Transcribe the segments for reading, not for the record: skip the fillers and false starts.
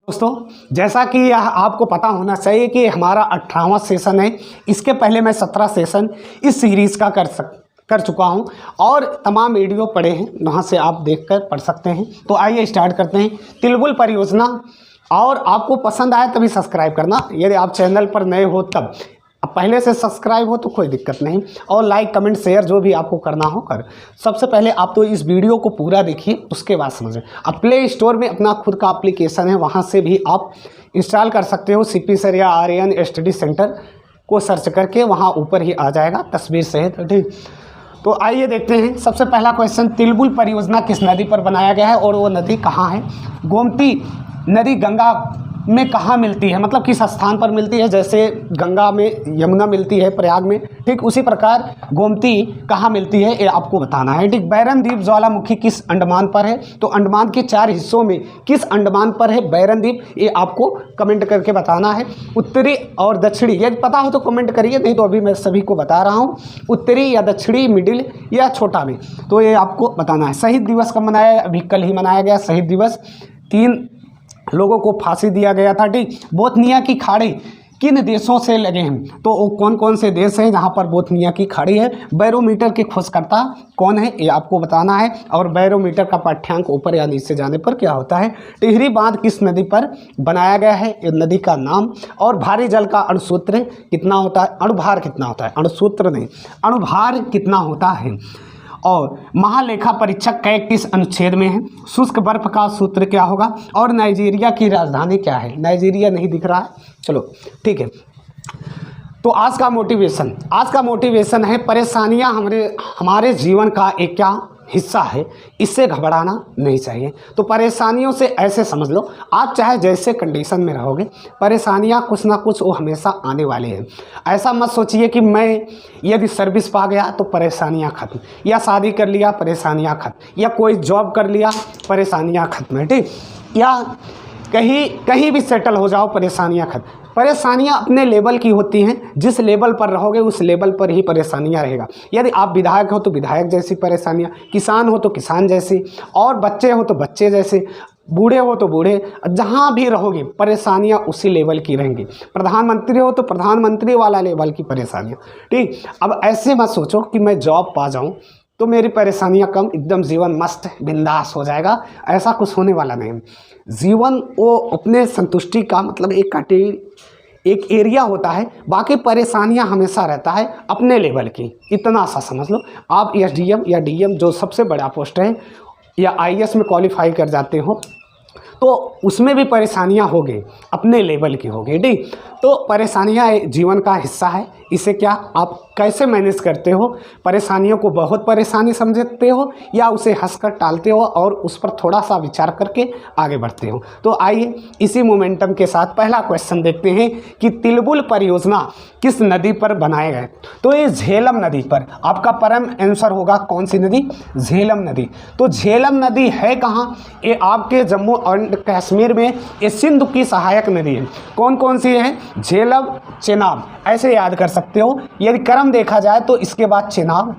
दोस्तों, जैसा कि आपको पता होना चाहिए कि हमारा 18वां सेशन है। इसके पहले मैं 17 सेशन इस सीरीज़ का कर चुका हूं और तमाम वीडियो पड़े हैं, वहां से आप देखकर पढ़ सकते हैं। तो आइए स्टार्ट करते हैं। तिलबुल परियोजना, और आपको पसंद आए तभी सब्सक्राइब करना। यदि आप चैनल पर नए हो तब, अब पहले से सब्सक्राइब हो तो कोई दिक्कत नहीं, और लाइक कमेंट शेयर जो भी आपको करना हो कर। सबसे पहले आप तो इस वीडियो को पूरा देखिए, उसके बाद समझें। अब प्ले स्टोर में अपना खुद का एप्लीकेशन है, वहाँ से भी आप इंस्टॉल कर सकते हो। CP सर या आर्यन स्टडी सेंटर को सर्च करके वहाँ ऊपर ही आ जाएगा तस्वीर सहित, ठीक। तो आइए देखते हैं। सबसे पहला क्वेश्चन, तिलबुल परियोजना किस नदी पर बनाया गया है और वो नदी कहाँ है? गोमती नदी गंगा में कहाँ मिलती है, मतलब किस स्थान पर मिलती है? जैसे गंगा में यमुना मिलती है प्रयाग में, ठीक उसी प्रकार गोमती कहाँ मिलती है ये आपको बताना है, ठीक। बैरन द्वीप ज्वालामुखी किस अंडमान पर है? तो अंडमान के 4 हिस्सों में किस अंडमान पर है बैरन द्वीप, ये आपको कमेंट करके बताना है। उत्तरी और दक्षिणी, यदि पता हो तो कमेंट करिए, नहीं तो अभी मैं सभी को बता रहा हूँ। उत्तरी या दक्षिणी, मिडिल या छोटा में, तो ये आपको बताना है। शहीद दिवस कब मनाया? अभी कल ही मनाया गया शहीद दिवस। 3 लोगों को फांसी दिया गया था, ठीक। बोथनिया की खाड़ी किन देशों से लगे हैं? तो वो कौन कौन से देश हैं जहां पर बोथनिया की खाड़ी है? बैरोमीटर के खोजकर्ता कौन है ये आपको बताना है। और बैरोमीटर का पाठ्यांक ऊपर या नीचे जाने पर क्या होता है? टिहरी बांध किस नदी पर बनाया गया है? ये नदी का नाम। और भारी जल का अणुसूत्र कितना होता है? अणुभार कितना होता है? अणुसूत्र नहीं, अणुभार कितना होता है? और महालेखा परीक्षक कै किस अनुच्छेद में है? शुष्क बर्फ का सूत्र क्या होगा? और नाइजीरिया की राजधानी क्या है? नाइजीरिया नहीं दिख रहा है, चलो ठीक है। तो आज का मोटिवेशन है, परेशानियां हमारे जीवन का एक क्या हिस्सा है, इससे घबराना नहीं चाहिए। तो परेशानियों से ऐसे समझ लो, आप चाहे जैसे कंडीशन में रहोगे, परेशानियां कुछ ना कुछ वो हमेशा आने वाले हैं। ऐसा मत सोचिए कि मैं यदि सर्विस पा गया तो परेशानियां खत्म, या शादी कर लिया परेशानियां खत्म, या कोई जॉब कर लिया परेशानियां खत्म है, ठीक। या कहीं भी सेटल हो जाओ परेशानियां खत्म। परेशानियां अपने लेवल की होती हैं, जिस लेवल पर रहोगे उस लेवल पर ही परेशानियां रहेगा। यदि आप विधायक हो तो विधायक जैसी परेशानियां, किसान हो तो किसान जैसी, और बच्चे हो तो बच्चे जैसे, बूढ़े हो तो बूढ़े, जहाँ भी रहोगे परेशानियां उसी लेवल की रहेंगी। प्रधानमंत्री हो तो प्रधानमंत्री वाला लेवल की परेशानियां, ठीक। अब ऐसे मत सोचो कि मैं जॉब पा जाऊँ तो मेरी परेशानियां कम, एकदम जीवन मस्त बिंदास हो जाएगा, ऐसा कुछ होने वाला नहीं। जीवन वो अपने संतुष्टि का मतलब एक एरिया होता है, बाकी परेशानियां हमेशा रहता है अपने लेवल की, इतना सा समझ लो। आप SDM या DM जो सबसे बड़ा पोस्ट है, या IAS में क्वालिफाई कर जाते हो तो उसमें भी परेशानियां होगी, अपने लेवल की होगी, ठीक। तो परेशानियां जीवन का हिस्सा है, इसे क्या आप कैसे मैनेज करते हो? परेशानियों को बहुत परेशानी समझते हो या उसे हंसकर टालते हो और उस पर थोड़ा सा विचार करके आगे बढ़ते हो? तो आइए इसी मोमेंटम के साथ पहला क्वेश्चन देखते हैं कि तिलबुल परियोजना किस नदी पर बनाए गए? तो ये झेलम नदी पर। आपका परम आंसर होगा कौन सी नदी? झेलम नदी। तो झेलम नदी है कहाँ? ये आपके जम्मू एंड कश्मीर में, ये सिंधु की सहायक नदी है। कौन कौन सी है? झेलम, चेनाब, ऐसे याद कर सकते हो। यदि क्रम देखा जाए तो इसके बाद चेनाब,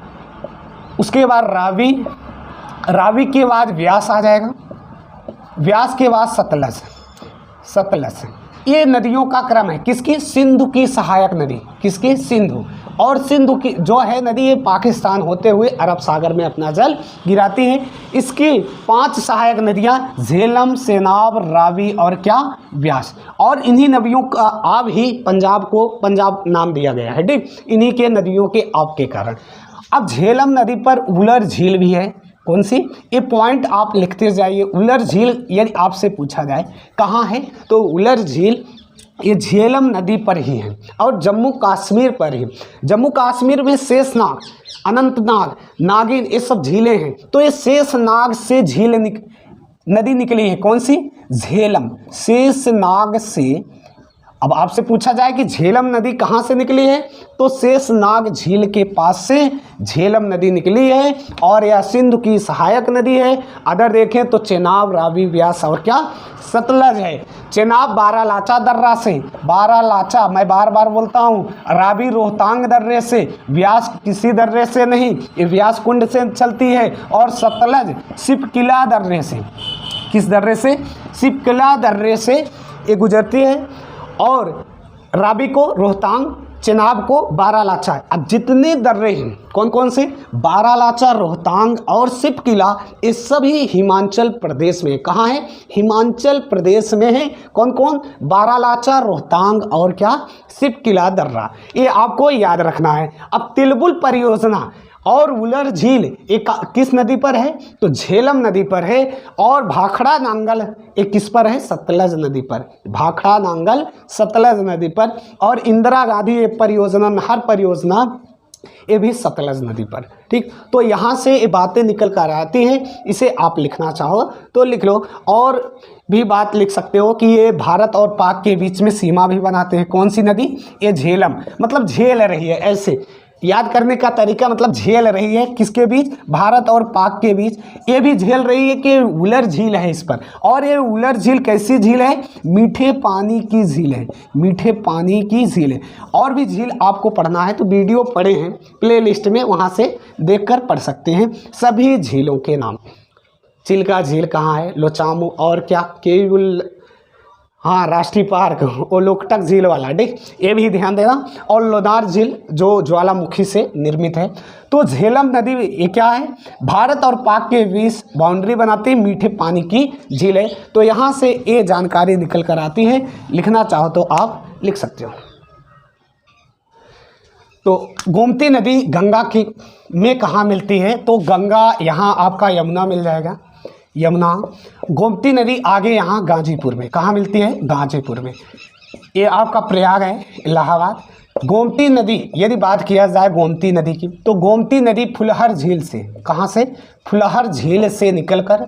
उसके बाद रावी, रावी के बाद व्यास आ जाएगा, व्यास के बाद सतलज, सतलज। ये नदियों का क्रम है किसकी? सिंधु की सहायक नदी। किसकी? सिंधु। और सिंधु की जो है नदी, ये पाकिस्तान होते हुए अरब सागर में अपना जल गिराती है। इसकी 5 सहायक नदियां झेलम, सेनाब, रावी और क्या? व्यास। और इन्हीं नदियों का आब ही पंजाब को पंजाब नाम दिया गया है, ठीक, इन्हीं के नदियों के आब के कारण। अब झेलम नदी पर उलर झील भी है। कौन सी? ये पॉइंट आप लिखते जाइए। उलर झील यदि आपसे पूछा जाए कहाँ है, तो उलर झील ये झेलम नदी पर ही है और जम्मू कश्मीर पर ही। जम्मू कश्मीर में शेषनाग, अनंतनाग, नागिन, ये सब झीलें हैं। तो ये शेषनाग से नदी निकली है। कौन सी? झेलम। शेषनाग से। अब आपसे पूछा जाए कि झेलम नदी कहाँ से निकली है, तो शेषनाग झील के पास से झेलम नदी निकली है, और यह सिंधु की सहायक नदी है। अदर देखें तो चेनाब, रावी, व्यास और क्या? सतलज है। चेनाब बारालाचा दर्रा से, बारालाचा मैं बार बार बोलता हूँ, रावी रोहतांग दर्रे से, व्यास किसी दर्रे से नहीं, ये व्यास कुंड से चलती है, और सतलज सिपकिला दर्रे से। किस दर्रे से? शिप्किला दर्रे से ये गुजरती है। और रावी को रोहतांग, चेनाब को बारालाचा। अब जितने दर्रे हैं कौन कौन से? बारालाचा, रोहतांग और शिप्किला, ये सभी हिमाचल प्रदेश में। कहाँ है? हिमाचल प्रदेश में है। कौन कौन? बारालाचा, रोहतांग और क्या? शिप्किला दर्रा। ये आपको याद रखना है। अब तिलबुल परियोजना और वुलर झील एक किस नदी पर है? तो झेलम नदी पर है। और भाखड़ा नांगल एक किस पर है? सतलज नदी पर। भाखड़ा नांगल सतलज नदी पर। और इंदिरा गांधी ये परियोजना, नहर परियोजना, ये भी सतलज नदी पर। ठीक, तो यहाँ से ये बातें निकल कर आती हैं। इसे आप लिखना चाहो तो लिख लो। और भी बात लिख सकते हो कि ये भारत और पाक के बीच में सीमा भी बनाते हैं। कौन सी नदी? ये झेलम, मतलब झेल रही है। ऐसे याद करने का तरीका, मतलब झेल रही है किसके बीच? भारत और पाक के बीच। ये भी झेल रही है कि वुलर झील है इस पर। और ये वुलर झील कैसी झील है? मीठे पानी की झील है। मीठे पानी की झील है। और भी झील आपको पढ़ना है तो वीडियो पड़े हैं प्लेलिस्ट में, वहाँ से देखकर पढ़ सकते हैं सभी झीलों के नाम। चिल्का झील कहाँ है? लोचामू। और क्या? केवल, हाँ, राष्ट्रीय पार्क वो लोकटक झील वाला। ठीक, ये भी ध्यान देना। और लोनार झील जो ज्वालामुखी से निर्मित है। तो झेलम नदी ये क्या है? भारत और पाक के बीच बाउंड्री बनाती है, मीठे पानी की झील है। तो यहाँ से ये जानकारी निकल कर आती है। लिखना चाहो तो आप लिख सकते हो। तो गोमती नदी गंगा की में कहाँ मिलती है? तो गंगा यहाँ आपका यमुना मिल जाएगा। यमुना, गोमती नदी आगे यहाँ गाजीपुर में। कहाँ मिलती है? गाजीपुर में। ये आपका प्रयाग है, इलाहाबाद। गोमती नदी यदि बात किया जाए गोमती नदी की, तो गोमती नदी फुलहर झील से, कहाँ से? फुलहर झील से निकलकर,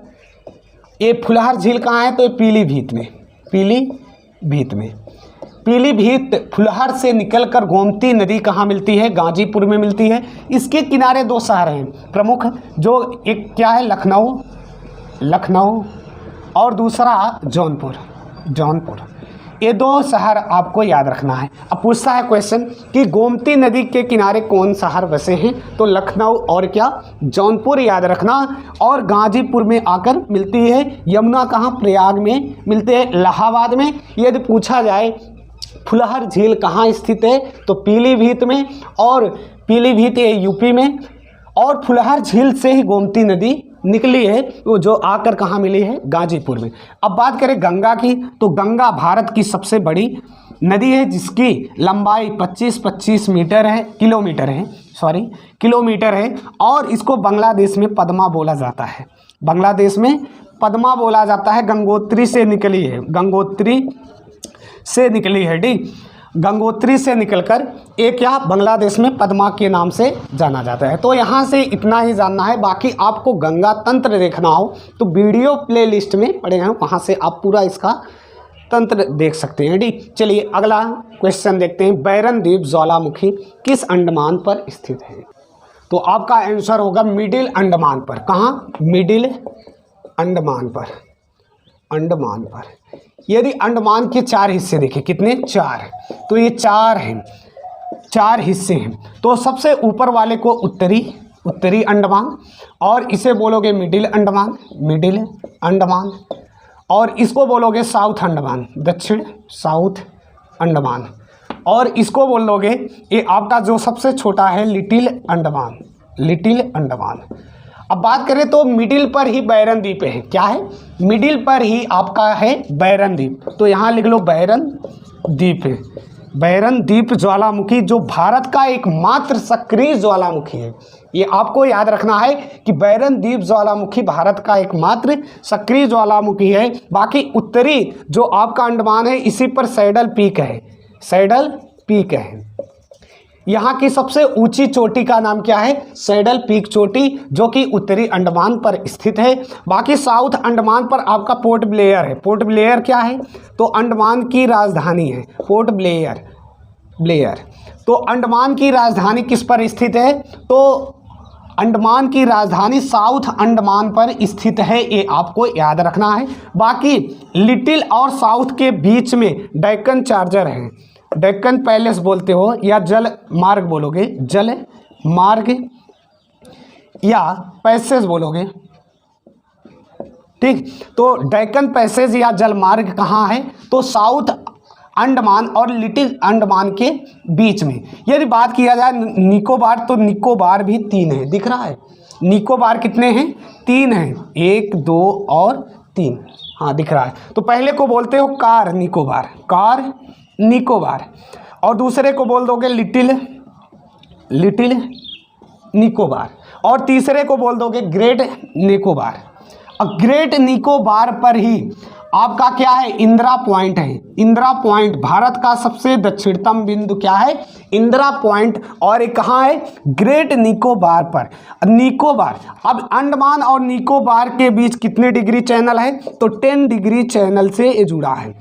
ये फुलहर झील कहाँ है? तो ये पीलीभीत में। पीलीभीत में, पीलीभीत फुलहर से निकलकर गोमती नदी कहाँ मिलती है? गाजीपुर में मिलती है। इसके किनारे दो शहर हैं प्रमुख, जो एक क्या है? लखनऊ और दूसरा जौनपुर। ये दो शहर आपको याद रखना है। अब पूछता है क्वेश्चन कि गोमती नदी के किनारे कौन शहर बसे हैं? तो लखनऊ और क्या? जौनपुर याद रखना। और गाजीपुर में आकर मिलती है। यमुना कहाँ? प्रयाग में मिलते हैं, इलाहाबाद में। यदि पूछा जाए फुलहर झील कहाँ स्थित है? तो पीलीभीत में। और पीलीभीत ये यूपी में। और फुलहर झील से ही गोमती नदी निकली है, वो जो आकर कहाँ मिली है? गाजीपुर में। अब बात करें गंगा की, तो गंगा भारत की सबसे बड़ी नदी है, जिसकी लंबाई 25 मीटर है, किलोमीटर है। और इसको बांग्लादेश में पद्मा बोला जाता है। बांग्लादेश में पद्मा बोला जाता है। गंगोत्री से निकली है। ठीक, गंगोत्री से निकलकर एक क्या बांग्लादेश में पद्मा के नाम से जाना जाता है। तो यहाँ से इतना ही जानना है। बाकी आपको गंगा तंत्र देखना हो तो वीडियो प्लेलिस्ट में पड़े हैं, वहाँ से आप पूरा इसका तंत्र देख सकते हैं। ठीक, चलिए अगला क्वेश्चन देखते हैं। बैरन द्वीप ज्वालामुखी किस अंडमान पर स्थित है? तो आपका आंसर होगा मिडिल अंडमान पर। कहाँ? मिडिल अंडमान पर। यदि अंडमान के 4 हिस्से देखें, कितने? 4। तो ये 4 हैं, 4 हिस्से हैं। तो सबसे ऊपर वाले को उत्तरी अंडमान, और इसे बोलोगे मिडिल अंडमान। और इसको बोलोगे साउथ अंडमान, दक्षिण साउथ अंडमान। और इसको बोलोगे, ये आपका जो सबसे छोटा है, लिटिल अंडमान। अब बात करें तो मिडिल पर ही बैरन द्वीप है। क्या है? मिडिल पर ही आपका है बैरन द्वीप। तो यहाँ लिख लो बैरन द्वीप है। बैरन द्वीप ज्वालामुखी जो भारत का एकमात्र सक्रिय ज्वालामुखी है। ये आपको याद रखना है कि बैरन द्वीप ज्वालामुखी भारत का एकमात्र सक्रिय ज्वालामुखी है। बाकी उत्तरी जो आपका अंडमान है, इसी पर सैडल पीक है। यहाँ की सबसे ऊंची चोटी का नाम क्या है? सैडल पीक चोटी, जो कि उत्तरी अंडमान पर स्थित है। बाकी साउथ अंडमान पर आपका पोर्ट ब्लेयर है। पोर्ट ब्लेयर क्या है? तो अंडमान की राजधानी है, पोर्ट ब्लेयर। तो अंडमान की राजधानी किस पर स्थित है? तो अंडमान की राजधानी साउथ अंडमान पर स्थित है, ये आपको याद रखना है। बाकी लिटिल और साउथ के बीच में डेक्कन चार्जर है। डेक्कन पैलेस बोलते हो या जल मार्ग बोलोगे, जल मार्ग या पैसेज बोलोगे, ठीक। तो डेक्कन पैसेज या जलमार्ग कहाँ है, तो साउथ अंडमान और लिटिल अंडमान के बीच में। यदि बात किया जाए निकोबार, तो निकोबार भी 3 है, दिख रहा है। निकोबार कितने हैं, 3 हैं, 1 2 और 3, हाँ दिख रहा है। तो पहले को बोलते हो कार निकोबार, कार निकोबार, और दूसरे को बोल दोगे लिटिल निकोबार, और तीसरे को बोल दोगे ग्रेट निकोबार। अब ग्रेट निकोबार पर ही आपका क्या है, इंदिरा पॉइंट है। इंदिरा पॉइंट भारत का सबसे दक्षिणतम बिंदु क्या है, इंदिरा पॉइंट, और एक कहाँ है, ग्रेट निकोबार पर। निकोबार, अब अंडमान और निकोबार के बीच कितने डिग्री चैनल है, तो 10 डिग्री चैनल से ये जुड़ा है।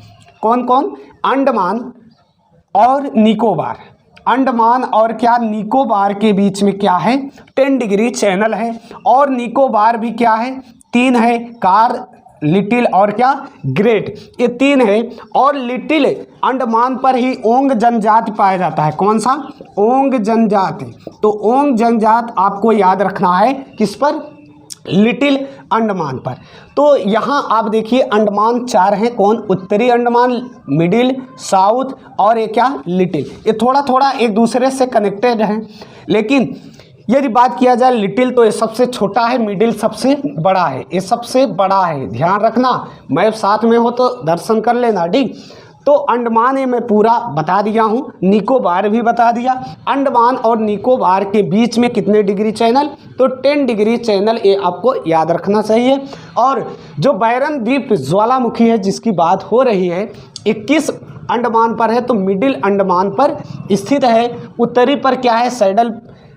कौन कौन, अंडमान और निकोबार, अंडमान और क्या निकोबार के बीच में क्या है, 10 डिग्री चैनल है। और निकोबार भी क्या है, 3 है, कार, लिटिल और क्या, ग्रेट, ये 3 है। और लिटिल अंडमान पर ही ओंग जनजाति पाया जाता है। कौन सा, ओंग जनजाति। तो ओंग जनजाति आपको याद रखना है किस पर, लिटिल अंडमान पर। तो यहाँ आप देखिए अंडमान 4 हैं, कौन, उत्तरी अंडमान, मिडिल, साउथ और ये क्या, लिटिल। ये थोड़ा थोड़ा एक दूसरे से कनेक्टेड हैं, लेकिन यदि बात किया जाए लिटिल तो ये सबसे छोटा है, मिडिल सबसे बड़ा है, ये सबसे बड़ा है, ध्यान रखना। मैप साथ में हो तो दर्शन कर लेना, ठीक। तो अंडमान ये मैं पूरा बता दिया हूँ, निकोबार भी बता दिया। अंडमान और निकोबार के बीच में कितने डिग्री चैनल, तो 10 डिग्री चैनल, ये आपको याद रखना चाहिए। और जो बैरन द्वीप ज्वालामुखी है जिसकी बात हो रही है, 21 अंडमान पर है, तो मिडिल अंडमान पर स्थित है। उत्तरी पर क्या है,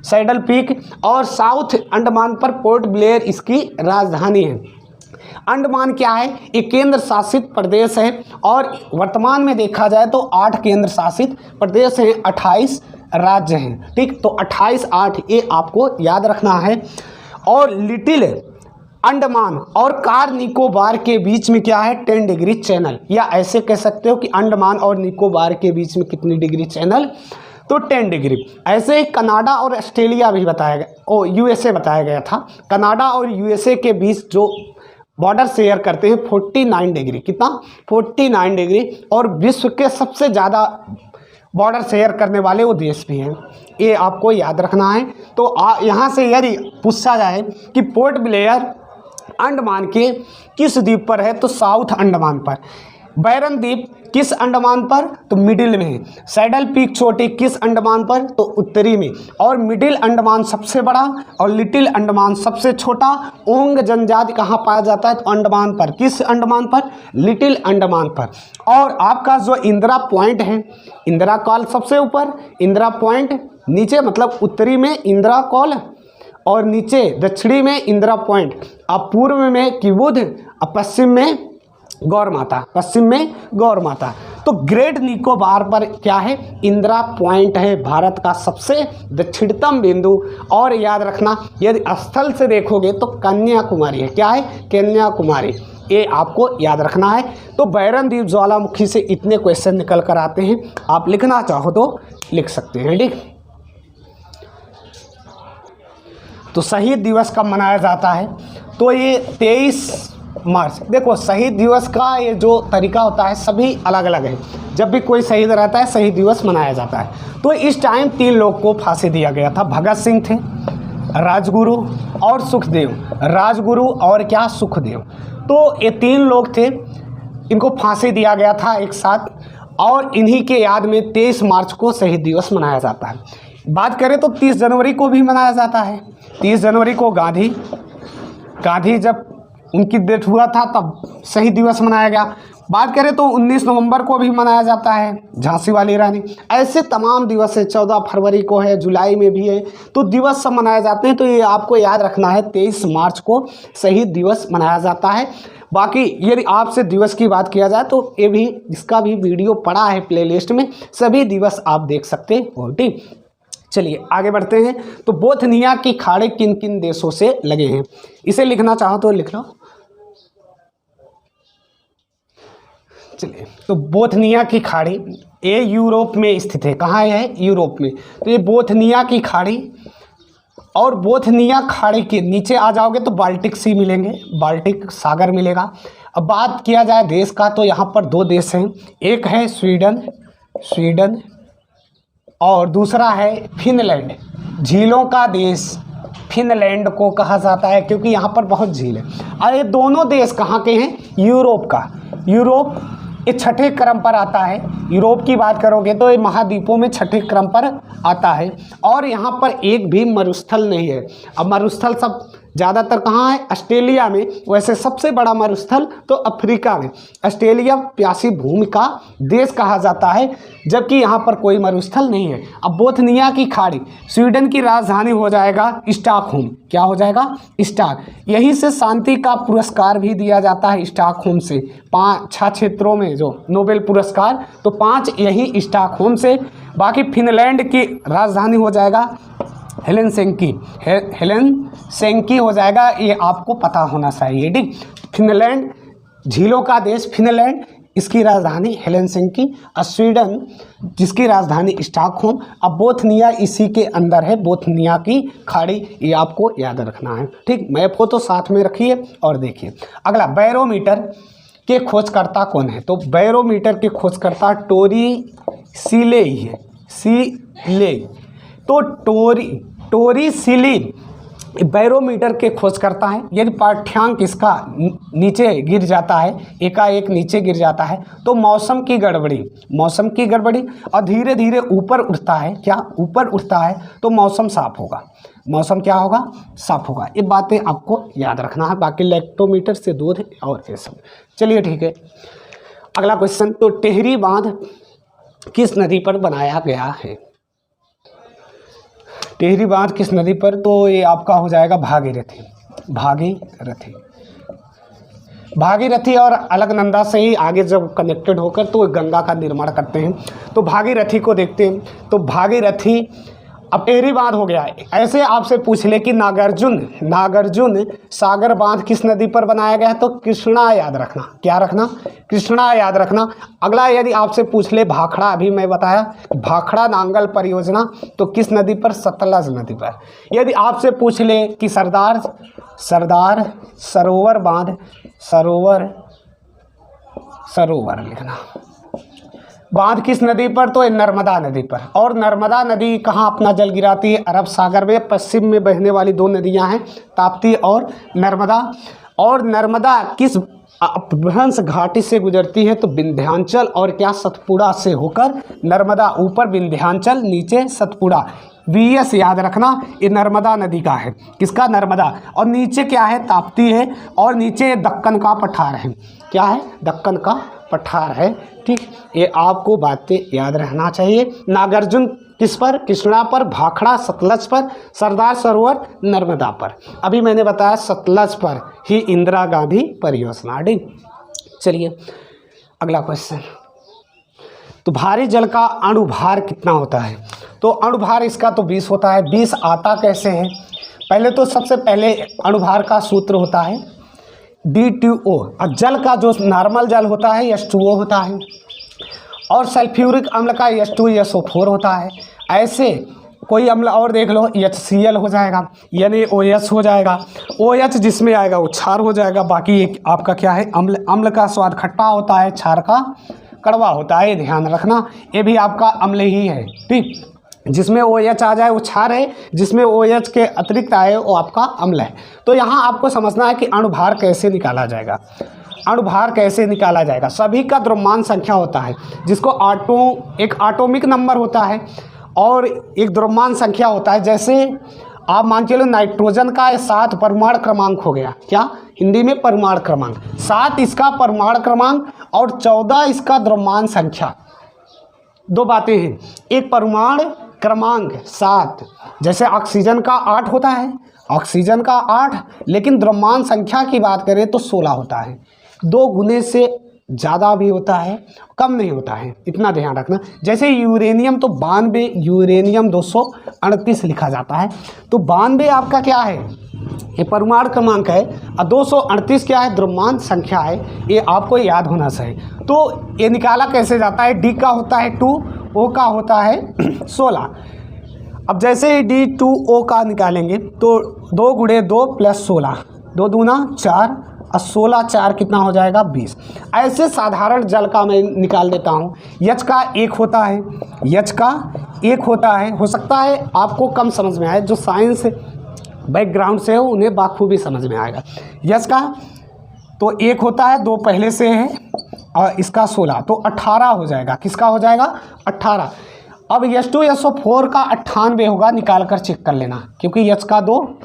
सैडल पीक, और साउथ अंडमान पर पोर्ट ब्लेयर इसकी राजधानी है। अंडमान क्या है, एक केंद्र शासित प्रदेश है, और वर्तमान में देखा जाए तो 8 केंद्र शासित प्रदेश हैं, 28 राज्य हैं, ठीक। तो 28-8 ये आपको याद रखना है। और लिटिल अंडमान और कार निकोबार के बीच में क्या है, 10 डिग्री चैनल, या ऐसे कह सकते हो कि अंडमान और निकोबार के बीच में कितनी डिग्री चैनल, तो 10 डिग्री। ऐसे ही कनाडा और ऑस्ट्रेलिया भी बताया गया, यूएसए बताया गया था। कनाडा और यूएसए के बीच जो बॉर्डर शेयर करते हैं 49 डिग्री, कितना, 49 डिग्री, और विश्व के सबसे ज़्यादा बॉर्डर शेयर करने वाले वो देश भी हैं, ये आपको याद रखना है। तो यहाँ से यदि पूछा जाए कि पोर्ट ब्लेयर अंडमान के किस द्वीप पर है, तो साउथ अंडमान पर। बैरन द्वीप किस अंडमान पर, तो मिडिल में। सैडल पीक चोटी किस अंडमान पर, तो उत्तरी में। और मिडिल अंडमान सबसे बड़ा और लिटिल अंडमान सबसे छोटा। ओंग जनजाति कहाँ पाया जाता है, तो अंडमान पर। किस अंडमान पर, लिटिल अंडमान पर। और आपका जो इंदिरा पॉइंट है, इंदिरा कॉल सबसे ऊपर, इंदिरा पॉइंट नीचे, मतलब उत्तरी में इंदिरा कॉल और नीचे दक्षिणी में इंदिरा पॉइंट, अब पूर्व में किबुध, अब पश्चिम में गौर माता, पश्चिम में गौर माता। तो ग्रेट निकोबार पर क्या है, इंदिरा पॉइंट है, भारत का सबसे दक्षिणतम बिंदु। और याद रखना यदि स्थल से देखोगे तो कन्याकुमारी है, क्या है, कन्याकुमारी, ये आपको याद रखना है। तो बैरन द्वीप ज्वालामुखी से इतने क्वेश्चन निकल कर आते हैं, आप लिखना चाहो तो लिख सकते हैं, ठीक। तो शहीद दिवस कब मनाया जाता है, तो ये 23 मार्च। देखो शहीद दिवस का ये जो तरीका होता है सभी अलग अलग है। जब भी कोई शहीद रहता है शहीद दिवस मनाया जाता है। तो इस टाइम 3 लोग को फांसी दिया गया था। भगत सिंह थे, राजगुरु और सुखदेव, राजगुरु और क्या, सुखदेव। तो ये 3 लोग थे, इनको फांसी दिया गया था एक साथ, और इन्हीं के याद में 23 मार्च को शहीद दिवस मनाया जाता है। बात करें तो 30 जनवरी को भी मनाया जाता है। 30 जनवरी को गांधी जब उनकी डेथ हुआ था तब शहीद दिवस मनाया गया। बात करें तो 19 नवंबर को भी मनाया जाता है, झांसी वाली रानी। ऐसे तमाम दिवस है, 14 फरवरी को है, जुलाई में भी है, तो दिवस सब मनाए जाते हैं। तो ये आपको याद रखना है, 23 मार्च को शहीद दिवस मनाया जाता है। बाकी यदि आपसे दिवस की बात किया जाए तो ये भी, इसका भी वीडियो पड़ा है प्लेलिस्ट में, सभी दिवस आप देख सकते हो, ठीक। चलिए आगे बढ़ते हैं। तो बोथनिया की खाड़ी किन किन देशों से लगे हैं, इसे लिखना चाहो तो लिख लो। चलिए, तो बोथनिया की खाड़ी ये यूरोप में स्थित है। कहाँ है, यूरोप में। तो ये बोथनिया की खाड़ी और बोथनिया खाड़ी के नीचे आ जाओगे तो बाल्टिक सी मिलेंगे, बाल्टिक सागर मिलेगा। अब बात किया जाए देश का तो यहाँ पर दो देश हैं, एक है स्वीडन और दूसरा है फिनलैंड। झीलों का देश फिनलैंड को कहा जाता है क्योंकि यहाँ पर बहुत झील है। और ये दोनों देश कहाँ के हैं? यूरोप का। यूरोप ये छठे क्रम पर आता है। यूरोप की बात करोगे तो ये महाद्वीपों में छठे क्रम पर आता है और यहाँ पर एक भी मरुस्थल नहीं है। अब मरुस्थल सब ज़्यादातर कहाँ है? ऑस्ट्रेलिया में। वैसे सबसे बड़ा मरुस्थल तो अफ्रीका में। ऑस्ट्रेलिया प्यासी भूमि का देश कहा जाता है जबकि यहाँ पर कोई मरुस्थल नहीं है। अब बोथनिया की खाड़ी, स्वीडन की राजधानी हो जाएगा स्टॉकहोम। क्या हो जाएगा? स्टॉक। यहीं से शांति का पुरस्कार भी दिया जाता है स्टॉकहोम से। 5-6 क्षेत्रों में जो नोबेल पुरस्कार तो 5 यही स्टॉकहोम से। बाकी फिनलैंड की राजधानी हो जाएगा हेलेसिंकी हो जाएगा। ये आपको पता होना चाहिए, ठीक। फिनलैंड झीलों का देश फिनलैंड, इसकी राजधानी हेलेसिंकी। और स्वीडन जिसकी राजधानी स्टॉकहोम। अब बोथनिया इसी के अंदर है, बोथनिया की खाड़ी, ये आपको याद रखना है, ठीक। मैप को तो साथ में रखिए और देखिए। अगला बैरोमीटर के खोजकर्ता कौन है? तो बैरोमीटर के खोजकर्ता टोरी सीले ही है, सीले। तो टोरी सीली बैरोमीटर के खोजकर्ता हैं। यदि पाठ्यांक इसका नीचे गिर जाता है, एकाएक नीचे गिर जाता है तो मौसम की गड़बड़ी और धीरे धीरे ऊपर उठता है, क्या ऊपर उठता है तो मौसम साफ होगा। मौसम क्या होगा? साफ होगा। ये बातें आपको याद रखना है। बाकी लेक्टोमीटर से दूध और ये सब। चलिए ठीक है, अगला क्वेश्चन। तो टेहरी बांध किस नदी पर बनाया गया है? टेहरी बांध किस नदी पर? तो ये आपका हो जाएगा भागीरथी और अलकनंदा से ही आगे जब कनेक्टेड होकर तो गंगा का निर्माण करते हैं। तो भागीरथी को देखते हैं। तो भागीरथी, अब टेहरी बांध हो गया है। ऐसे आपसे पूछ ले कि नागार्जुन सागर बांध किस नदी पर बनाया गया है? तो कृष्णा याद रखना। क्या रखना? कृष्णा याद रखना। अगला यदि आपसे पूछ ले भाखड़ा, अभी मैं बताया भाखड़ा नांगल परियोजना तो किस नदी पर? सतलज नदी पर। यदि आपसे पूछ ले कि सरदार सरोवर बांध, सरोवर लिखना, बांध किस नदी पर? तो नर्मदा नदी पर। और नर्मदा नदी कहाँ अपना जल गिराती है? अरब सागर में। पश्चिम में बहने वाली दो नदियाँ हैं, ताप्ती और नर्मदा। और नर्मदा किस अपभ्रंश घाटी से गुजरती है? तो विंध्याचल और क्या? सतपुड़ा से होकर नर्मदा। ऊपर विंध्याचल, नीचे सतपुड़ा। VS याद रखना, ये नर्मदा नदी का है। किसका? नर्मदा। और नीचे क्या है? ताप्ती है। और नीचे दक्कन का पठार है। क्या है? दक्कन का पठार है, ठीक। ये आपको बातें याद रहना चाहिए। नागार्जुन किस पर? कृष्णा पर। भाखड़ा सतलज पर। सरदार सरोवर नर्मदा पर। अभी मैंने बताया सतलज पर ही इंदिरा गांधी परियोजना, ठीक। चलिए अगला क्वेश्चन। तो भारी जल का अणुभार कितना होता है? तो अणुभार इसका तो 20 होता है। 20 आता कैसे है? पहले तो सबसे पहले अणुभार का सूत्र होता है D2O। और जल का जो नॉर्मल जल होता है H2O होता है। और सल्फ्यूरिक अम्ल का H2SO4 होता है। ऐसे कोई अम्ल और देख लो, HCl हो जाएगा, यानी OH हो जाएगा। OH जिसमें आएगा वो क्षार हो जाएगा। बाकी एक आपका क्या है? अम्ल का स्वाद खट्टा होता है, क्षार का कड़वा होता है, ध्यान रखना। ये भी आपका अम्ल ही है, ठीक। जिसमें OH आ जाए वो क्षार है, जिसमें OH के अतिरिक्त आए वो आपका अम्ल है। तो यहाँ आपको समझना है कि अणुभार कैसे निकाला जाएगा। अणुभार कैसे निकाला जाएगा? सभी का द्रव्यमान संख्या होता है, जिसको एक एटॉमिक नंबर होता है और एक द्रव्यमान संख्या होता है। जैसे आप मान के लो नाइट्रोजन का 7 परमाणु क्रमांक हो गया। क्या? हिंदी में परमाणु क्रमांक। 7 इसका परमाणु क्रमांक और 14 इसका द्रव्यमान संख्या। दो बातें हैं, एक परमाणु क्रमांक 7, जैसे ऑक्सीजन का 8 होता है, ऑक्सीजन का 8, लेकिन द्रव्यमान संख्या की बात करें तो 16 होता है। 2 गुने से ज़्यादा भी होता है, कम नहीं होता है, इतना ध्यान रखना। जैसे यूरेनियम तो 92, यूरेनियम 238 लिखा जाता है। तो 92 आपका क्या है? ये परमाणु क्रमांक है। और 238 क्या है? द्रव्यमान संख्या है। ये आपको याद होना चाहिए। तो ये निकाला कैसे जाता है? D का होता है 2, O का होता है 16। अब जैसे ही D2O का निकालेंगे तो 2 गुणे 2 प्लस 16, 2 दूना 4 और 16 4 कितना हो जाएगा 20। ऐसे साधारण जल का मैं निकाल देता हूँ। H का 1 होता है, H का 1 होता है। हो सकता है आपको कम समझ में आए, जो साइंस बैकग्राउंड से हो उन्हें बाखूबी समझ में आएगा। H का तो 1 होता है, 2 पहले से है और इसका 16 तो 18 हो जाएगा। किसका हो जाएगा 18। अब H2SO4 का 98 होगा, निकाल कर चेक कर लेना, क्योंकि H का 2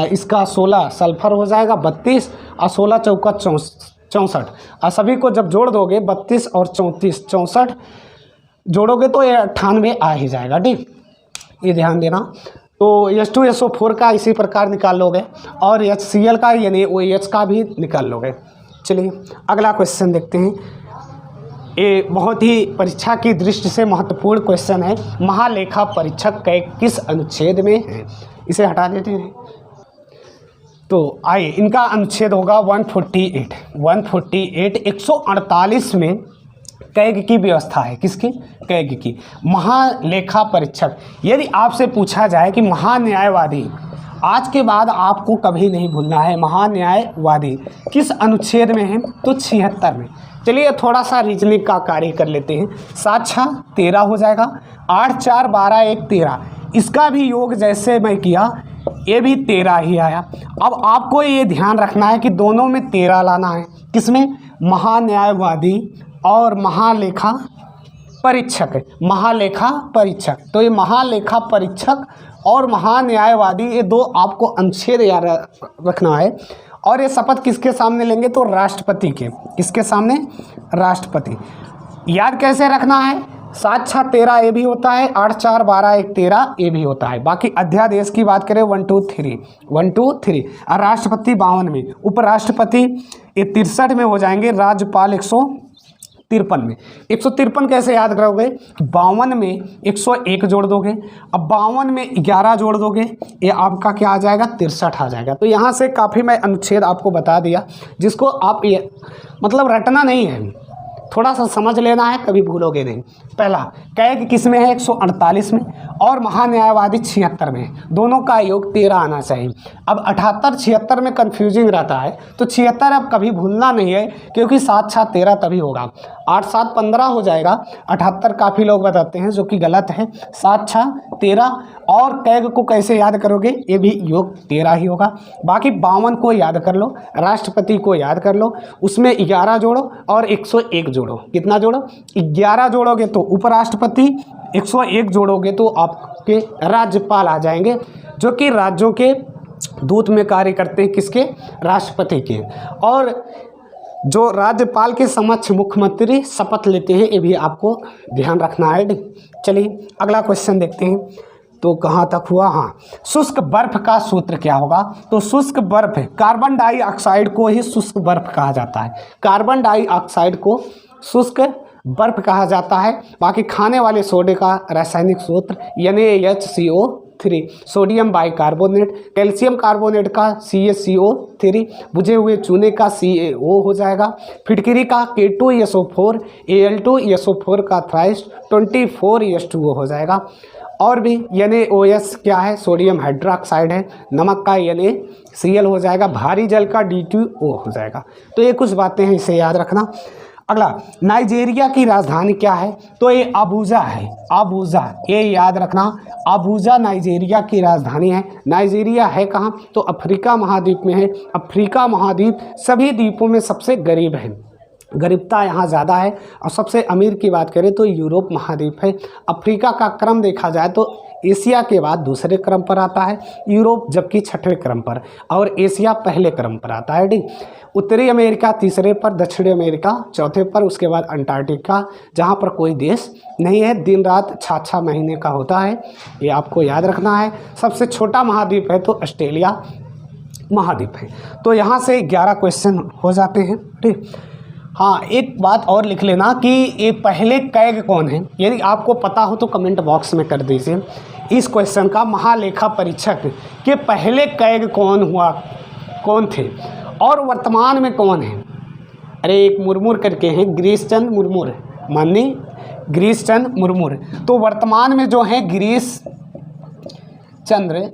इसका 16 सल्फर हो जाएगा 32 और 16 चौका 64 और सभी को जब जोड़ दोगे 32 और 34 64 जोड़ोगे तो ये 98 आ ही जाएगा। ठीक, ये ध्यान देना। तो H2SO4 का इसी प्रकार निकाल लोगे और HCl का यानी OH का भी निकाल लोगे। चलिए अगला क्वेश्चन देखते हैं। ये बहुत ही परीक्षा की दृष्टि से महत्वपूर्ण क्वेश्चन है। महालेखा परीक्षक के किस अनुच्छेद में है? इसे हटा देते हैं। तो आइए, इनका अनुच्छेद होगा 148 148 में कैग की व्यवस्था है। किसकी? कैग की। महालेखा परीक्षक, यदि आपसे पूछा जाए कि महान्यायवादी, आज के बाद आपको कभी नहीं भूलना है, महान्यायवादी किस अनुच्छेद में है? तो 76 में। चलिए थोड़ा सा रीजनिंग का कार्य कर लेते हैं। 7 6 13 हो जाएगा, 8 4 12 1 13। इसका भी योग जैसे मैं किया, ये भी 13 ही आया। अब आपको ये ध्यान रखना है कि दोनों में 13 लाना है। किसमें? महान्यायवादी और महालेखा परीक्षक। महालेखा परीक्षक, तो ये महालेखा परीक्षक और महान्यायवादी, ये दो आपको अनुच्छेद याद रखना है। और ये शपथ किसके सामने लेंगे? तो राष्ट्रपति के। किसके सामने? राष्ट्रपति। याद कैसे रखना है? 7 6 13 ये भी होता है, 8 4 12 1 13 ये भी होता है। बाकी अध्यादेश की बात करें 1 2 3 1 2 3 और राष्ट्रपति 52 में, उपराष्ट्रपति ये 63 में हो जाएंगे, राज्यपाल 153 में। 153 कैसे याद करोगे? 52 में 101 जोड़ दोगे, अब 52 में 11 जोड़ दोगे, ये आपका क्या आ जाएगा? 63 आ जाएगा। तो यहाँ से काफ़ी मैं अनुच्छेद आपको बता दिया, जिसको आप ये मतलब रटना नहीं है, थोड़ा सा समझ लेना है, कभी भूलोगे नहीं। पहला, कैग किस में है? 148 में और महान्यायवादी 76 में। दोनों का योग 13 आना चाहिए। अब 78 76 में कन्फ्यूजिंग रहता है, तो 76 अब कभी भूलना नहीं है, क्योंकि 7 6 13 तभी होगा। 8 7 15 हो जाएगा, 78 काफ़ी लोग बताते हैं, जो कि गलत है। 7 6 13 और कैग को कैसे याद करोगे? ये भी योग 13 ही होगा। बाकी 52 को याद कर लो, राष्ट्रपति को याद कर लो, उसमें 11 जोड़ो और 101 जोड़ो। कितना जोड़ो? 11 जोड़ोगे तो उपराष्ट्रपति, 101 जोड़ोगे तो आपके राज्यपाल आ जाएंगे, जो कि राज्यों के दूत में कार्य करते हैं। किसके? राष्ट्रपति के। और जो राज्यपाल के समक्ष मुख्यमंत्री शपथ लेते हैं, ये भी आपको ध्यान रखना है। चलिए अगला क्वेश्चन देखते हैं। तो कहाँ तक हुआ? हाँ, शुष्क बर्फ का सूत्र क्या होगा? तो शुष्क बर्फ, कार्बन डाइऑक्साइड को ही शुष्क बर्फ कहा जाता है। कार्बन डाइऑक्साइड को शुष्क बर्फ कहा जाता है। बाकी खाने वाले सोडे का रासायनिक सूत्र NaHCO3, sodium bicarbonate, calcium carbonate का CaCO3, बुझे हुए चूने का CaO हो जाएगा, फिटकिरी का K2SO4, Al2SO4 का थ्राइस 24H2O हो जाएगा। और भी NaOH क्या है? सोडियम हाइड्रोक्साइड है। नमक का NaCl हो जाएगा, भारी जल का D2O हो जाएगा। तो ये कुछ बातें हैं, इसे याद रखना। अगला, नाइजीरिया की राजधानी क्या है? तो ये अबूजा है। अबूजा, ये याद रखना, अबूजा नाइजीरिया की राजधानी है। नाइजीरिया है कहाँ? तो अफ्रीका महाद्वीप में है। अफ्रीका महाद्वीप सभी द्वीपों में सबसे गरीब है, गरीबता यहाँ ज़्यादा है। और सबसे अमीर की बात करें तो यूरोप महाद्वीप है। अफ्रीका का क्रम देखा जाए तो एशिया के बाद दूसरे क्रम पर आता है, यूरोप जबकि छठवें क्रम पर, और एशिया पहले क्रम पर आता है। ठीक, उत्तरी अमेरिका तीसरे पर, दक्षिणी अमेरिका चौथे पर, उसके बाद अंटार्कटिका, जहाँ पर कोई देश नहीं है। दिन रात 6 महीने का होता है, ये आपको याद रखना है। सबसे छोटा महाद्वीप है तो ऑस्ट्रेलिया महाद्वीप है। तो यहाँ से 11 क्वेश्चन हो जाते हैं। ठीक, हाँ, एक बात और लिख लेना कि ये पहले कैग कौन है? यदि आपको पता हो तो कमेंट बॉक्स में कर दीजिए। इस क्वेश्चन का महालेखा परीक्षक के पहले कैग कौन थे और वर्तमान में कौन है? अरे एक मुर्मूर करके हैं, गिरीश चंद्र मुर्मूर, माननीय गिरीश चंद्र मुर्मूर। तो वर्तमान में जो है गिरीश चंद्र,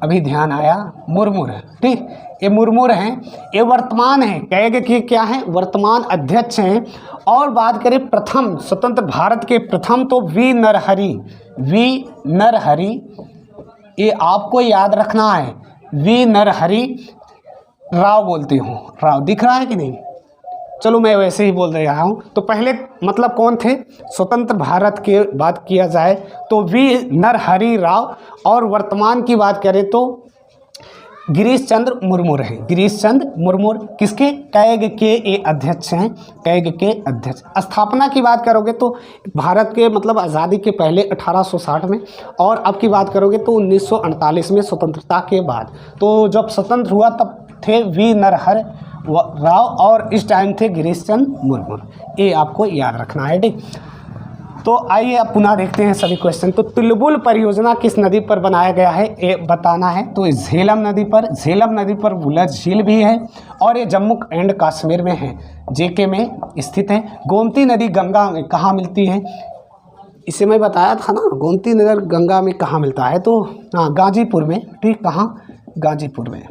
अभी ध्यान आया, मुर्मू, ठीक, ये मुर्मू हैं, ये वर्तमान हैं, कहेंगे कि क्या है, वर्तमान अध्यक्ष हैं। और बात करें प्रथम स्वतंत्र भारत के प्रथम, तो वी नरहरि, ये आपको याद रखना है, वी नरहरि राव बोलती हूँ, राव दिख रहा है कि नहीं, चलो मैं वैसे ही बोल रहा हूँ। तो पहले मतलब कौन थे, स्वतंत्र भारत की बात किया जाए तो वी नरहरि राव, और वर्तमान की बात करें तो गिरीश चंद्र मुर्मू हैं, गिरीश चंद्र मुर्मू, किसके, कैग के ये अध्यक्ष हैं, कैग के अध्यक्ष। स्थापना की बात करोगे तो भारत के मतलब आज़ादी के पहले 1860 में, और अब की बात करोगे तो 1948 में स्वतंत्रता के बाद। तो जब स्वतंत्र हुआ तब थे वी नरहरि राव, और इस टाइम थे गिरीश चंद्र मुर्मू, ये आपको याद रखना है, ठीक। तो आइए अब पुनः देखते हैं सभी क्वेश्चन। तो तुलबुल परियोजना किस नदी पर बनाया गया है, ये बताना है। तो झेलम नदी पर बुलर झील भी है, और ये जम्मू एंड कश्मीर में है, जेके में स्थित है। गोमती नदी गंगा में कहाँ मिलती है, इसे मैं बताया था ना, गोमती नदी गंगा में कहाँ मिलता है, तो हाँ गाजीपुर में, ठीक, कहाँ, गाजीपुर में,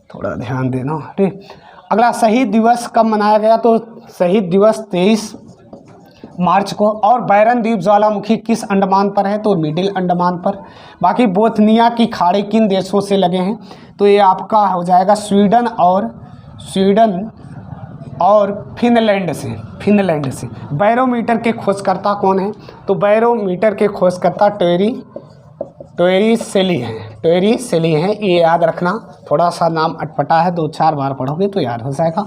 थोड़ा ध्यान देना, ठीक। अगला, शहीद दिवस कब मनाया गया, तो शहीद दिवस 23 मार्च को। और बैरन द्वीप ज्वालामुखी किस अंडमान पर है, तो मिडिल अंडमान पर। बाकी बोथनिया की खाड़ी किन देशों से लगे हैं, तो ये आपका हो जाएगा स्वीडन और फिनलैंड से। बैरोमीटर के खोजकर्ता कौन है, तो बैरोमीटर के खोजकर्ता टोरी सेली हैं, ये याद रखना, थोड़ा सा नाम अटपटा है, 2-4 बार पढ़ोगे तो याद हो जाएगा।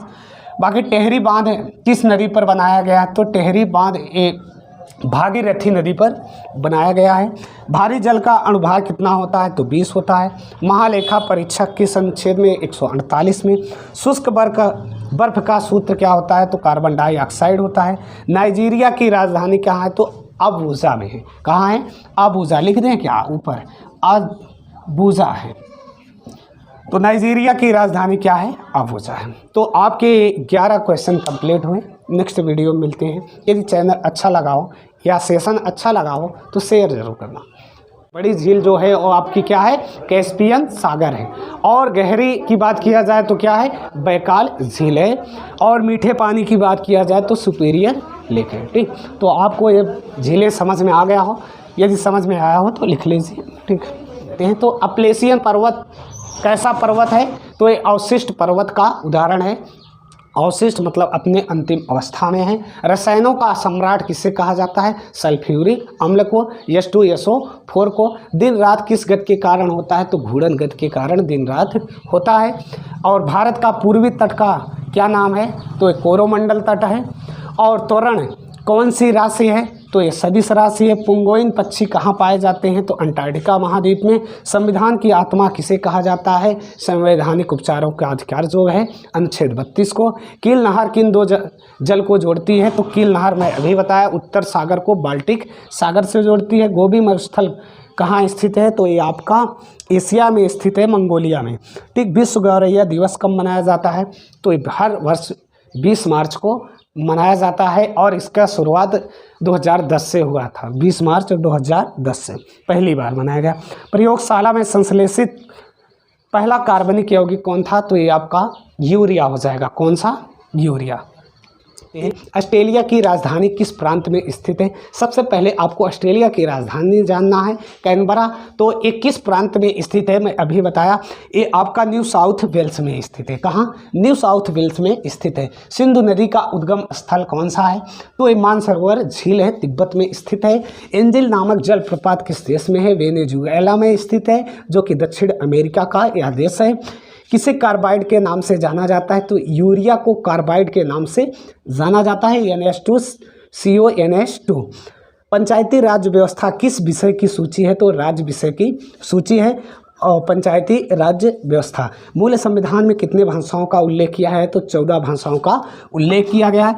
बाकी टेहरी बांध किस नदी पर बनाया गया है, तो टेहरी बांध एक भागीरथी नदी पर बनाया गया है। भारी जल का अनुभाग कितना होता है, तो 20 होता है। महालेखा परीक्षक किस अनुच्छेद में, 148 में। शुष्क बर्फ का सूत्र क्या होता है, तो कार्बन डाइऑक्साइड होता है। नाइजीरिया की राजधानी कहाँ है, तो अबूजा में है। कहाँ है, अबूजा, लिख दें क्या ऊपर, अबूजा है। तो नाइजीरिया की राजधानी क्या है, अबूजा है। तो आपके 11 क्वेश्चन कंप्लीट हुए। नेक्स्ट वीडियो में मिलते हैं। यदि चैनल अच्छा लगा हो या सेशन अच्छा लगा हो तो शेयर जरूर करना। बड़ी झील जो है वो आपकी क्या है, कैस्पियन सागर है। और गहरी की बात किया जाए तो क्या है, बैकाल झील है। और मीठे पानी की बात किया जाए तो सुपीरियर लेक है, ठीक। तो आपको ये झीलें समझ में आ गया हो, यदि समझ में आया हो तो लिख लीजिए, ठीक। तो अपलेशियन पर्वत कैसा पर्वत है, तो ये अवशिष्ट पर्वत का उदाहरण है। अवशिष्ट मतलब अपने अंतिम अवस्था में है। रसायनों का सम्राट किसे कहा जाता है, सल्फ्यूरिक अम्ल को। H2SO4 को। दिन रात किस गति के कारण होता है, तो घूर्णन गति के कारण दिन रात होता है। और भारत का पूर्वी तट का क्या नाम है, तो ये कोरोमंडल तट है। और त्वरण कौन सी राशि है, तो ये सदिश राशि है। पुंगोइन पक्षी कहाँ पाए जाते हैं, तो अंटार्कटिका महाद्वीप में। संविधान की आत्मा किसे कहा जाता है, संवैधानिक उपचारों का अधिकार जो है, अनुच्छेद 32 को। कील नहर किन दो जल को जोड़ती है, तो कील नहर मैं अभी बताया उत्तर सागर को बाल्टिक सागर से जोड़ती है। गोबी मरुस्थल कहाँ स्थित है, तो ये आपका एशिया में स्थित है, मंगोलिया में, ठीक। विश्व गौरैया दिवस कब मनाया जाता है, तो हर वर्ष 20 मार्च को मनाया जाता है। और इसका शुरुआत 2010 से हुआ था, 20 मार्च 2010 से पहली बार मनाया गया। प्रयोगशाला में संश्लेषित पहला कार्बनिक यौगिक कौन था, तो ये आपका यूरिया हो जाएगा। कौन सा, यूरिया। ऑस्ट्रेलिया की राजधानी किस प्रांत में स्थित है, सबसे पहले आपको ऑस्ट्रेलिया की राजधानी जानना है, कैनबरा। तो ये किस प्रांत में स्थित है, मैं अभी बताया, ये आपका न्यू साउथ वेल्स में स्थित है। कहाँ, न्यू साउथ वेल्स में स्थित है। सिंधु नदी का उद्गम स्थल कौन सा है, तो ये मानसरोवर झील है, तिब्बत में स्थित है। एंजिल नामक जलप्रपात किस देश में है, वेनेजुएला में स्थित है, जो कि दक्षिण अमेरिका का यह देश है। किसे कार्बाइड के नाम से जाना जाता है, तो यूरिया को कार्बाइड के नाम से जाना जाता है, NH2CO NH2। पंचायती राज्य व्यवस्था किस विषय की सूची है, तो राज्य विषय की सूची है। और पंचायती राज्य व्यवस्था मूल संविधान में कितने भाषाओं का उल्लेख किया है, तो 14 भाषाओं का उल्लेख किया गया है।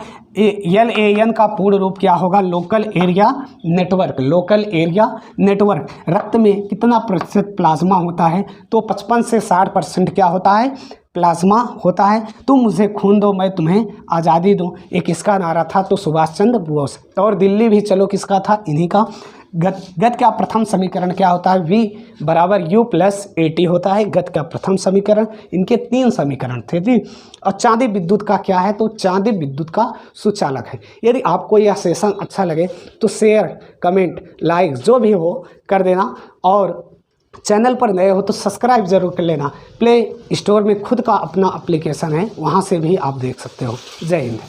LAN का पूर्ण रूप क्या होगा, local area network. Local area network. रक्त में कितना प्रतिशत प्लाज्मा होता है, तो 55 से 60% क्या होता है, प्लाज्मा होता है। तुम मुझे खून दो मैं तुम्हें आज़ादी दूँ, एक किसका नारा था, तो सुभाष चंद्र बोस। और दिल्ली भी चलो किसका था, इन्हीं का। गत का प्रथम समीकरण क्या होता है? v बराबर u प्लस at होता है। गत का प्रथम समीकरण, इनके 3 समीकरण थे जी। और चांदी विद्युत का क्या है? तो चांदी विद्युत का सुचालक है। यदि आपको यह सेशन अच्छा लगे तो शेयर, कमेंट, लाइक जो भी हो कर देना, और चैनल पर नए हो तो सब्सक्राइब जरूर कर लेना। प्ले स्टोर में खुद का अपना एप्लीकेशन है, वहाँ से भी आप देख सकते हो। जय हिंद।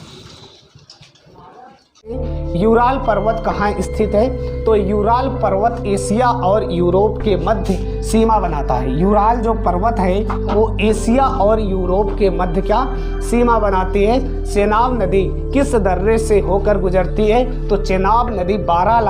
यूराल पर्वत कहाँ स्थित है? तो यूराल पर्वत एशिया और यूरोप के मध्य सीमा बनाता है। यूराल जो पर्वत है वो एशिया और यूरोप के मध्य क्या सीमा बनाती है। चेनाब नदी किस दर्रे से होकर गुजरती है? तो चेनाब नदी बारह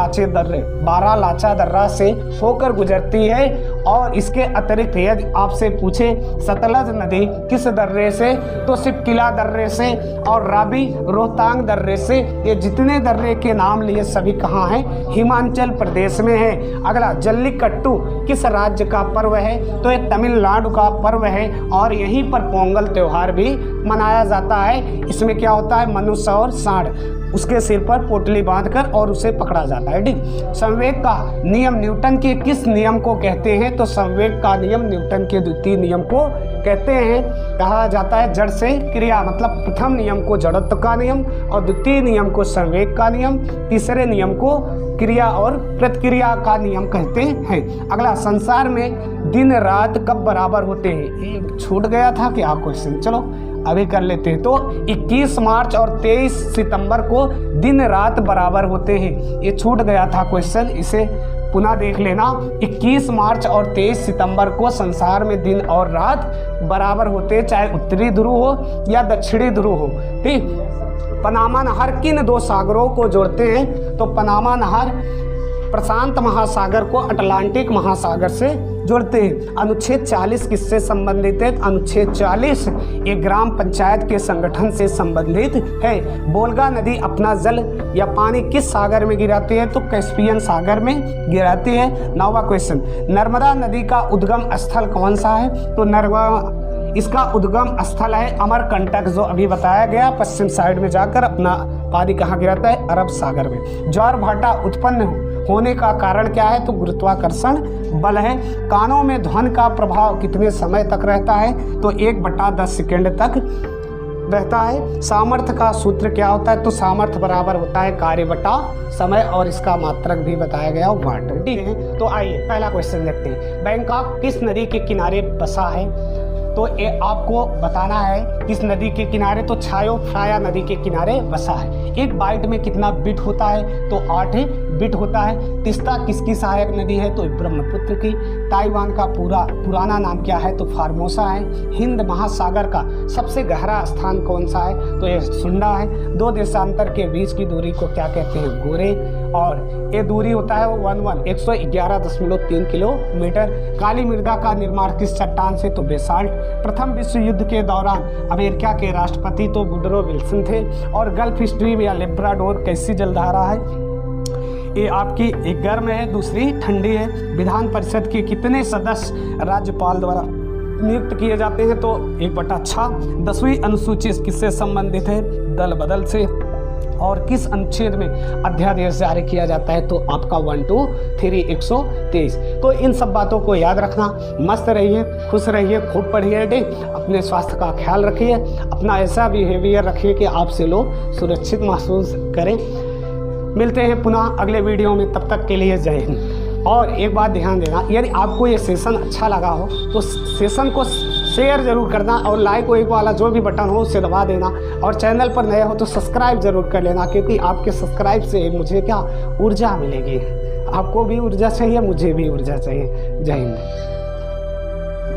लाचा दर्रा से होकर गुजरती है। और इसके अतिरिक्त यदि आपसे पूछे सतलज नदी किस दर्रे से? तो सिपकिला दर्रे से और रावी रोहतांग दर्रे से। ये जितने दर्रे के नाम लिए सभी कहाँ हैं? हिमाचल प्रदेश में है। अगला, जल्लीकट्टू किस राज्य का पर्व है? तो ये तमिलनाडु का पर्व है और यहीं पर पोंगल त्यौहार भी मनाया जाता है। इसमें क्या होता है? मनुष्य और सांड, उसके सिर पर पोटली बांधकर और उसे पकड़ा जाता है। ठीक। संवेग का नियम न्यूटन के किस नियम को कहते हैं? तो संवेग का नियम न्यूटन के द्वितीय नियम को कहते हैं। कहा जाता है जड़ से क्रिया, मतलब प्रथम नियम को जड़त्व का नियम और द्वितीय नियम को संवेग का नियम, तीसरे नियम को क्रिया और प्रतिक्रिया का नियम कहते हैं। अगला, संसार में दिन रात कब बराबर होते हैं? ये छूट गया था कि आप क्वेश्चन, चलो अभी कर लेते हैं। तो 21 मार्च और 23 सितंबर को दिन रात बराबर होते हैं। ये छूट गया था क्वेश्चन, इसे पुनः देख लेना। 21 मार्च और 23 सितंबर को संसार में दिन और रात बराबर होते हैं, चाहे उत्तरी ध्रुव हो या दक्षिणी ध्रुव हो। ठीक। पनामा नहर किन 2 सागरों को जोड़ते हैं? तो पनामा नहर प्रशांत महासागर को अटलांटिक महासागर से जोड़ते हैं। अनुच्छेद 40 किससे संबंधित है? अनुच्छेद 40 एक ग्राम पंचायत के संगठन से संबंधित है। बोल्गा नदी अपना जल या पानी किस सागर में गिराती है? तो कैस्पियन सागर में गिराती है। 9वां क्वेश्चन, नर्मदा नदी का उद्गम स्थल कौन सा है? तो इसका उद्गम स्थल है अमरकंटक, जो अभी बताया गया। पश्चिम साइड में जाकर अपना पानी कहाँ गिराता है? अरब सागर में। ज्वार भाटा उत्पन्न होने का कारण क्या है? तो गुरुत्वाकर्षण बल है। कानों में ध्वनि का प्रभाव कितने समय तक रहता है? तो 1/10 सेकेंड तक रहता है। सामर्थ्य का सूत्र क्या होता है? तो सामर्थ्य बराबर होता है कार्य बटा समय, और इसका मात्रक भी बताया गया वाट। ठीक है, तो आइए पहला क्वेश्चन देखते हैं। बैंकॉक किस नदी के किनारे बसा है? तो ये आपको बताना है किस नदी के किनारे? तो छायो फ्राया नदी के किनारे बसा है। एक बाइट में कितना बिट होता है? तो 8 बिट होता है। तिस्ता किसकी सहायक नदी है? तो ब्रह्मपुत्र की। ताइवान का पुराना नाम क्या है? तो फार्मोसा है। हिंद महासागर का सबसे गहरा स्थान कौन सा है? तो ये सुंडा है। 2 देशांतर के बीच की दूरी को क्या कहते हैं? गोरे। और ये दूरी होता है 111.3 किलोमीटर। काली मृदा का निर्माण किस चट्टान से? तो बेसाल्ट। प्रथम विश्व युद्ध के दौरान अमेरिका के राष्ट्रपति तो वुडरो विल्सन थे। और गल्फ स्ट्रीम या लेब्राडोर कैसी जलधारा है? ये आपकी एक गर्म है, दूसरी ठंडी है। विधान परिषद के कितने सदस्य राज्यपाल द्वारा नियुक्त किए जाते हैं? तो 1/6। 10वीं अनुसूची किससे संबंधित है? दल बदल से। और किस अनुच्छेद में अध्यादेश जारी किया जाता है? तो आपका 1, 2, 3, 123। तो इन सब बातों को याद रखना। मस्त रहिए, खुश रहिए, खूब पढ़िए। अपने स्वास्थ्य का ख्याल रखिए, अपना ऐसा बिहेवियर रखिए कि आपसे लोग सुरक्षित महसूस करें। मिलते हैं पुनः अगले वीडियो में, तब तक के लिए जय हिंद। और एक बात ध्यान देना, यदि आपको ये सेशन अच्छा लगा हो तो सेशन को शेयर जरूर करना और लाइक वाला जो भी बटन हो उसे दबा देना। और चैनल पर नए हो तो सब्सक्राइब जरूर कर लेना, क्योंकि आपके सब्सक्राइब से मुझे क्या ऊर्जा मिलेगी। आपको भी ऊर्जा चाहिए, मुझे भी ऊर्जा चाहिए। जय हिंद।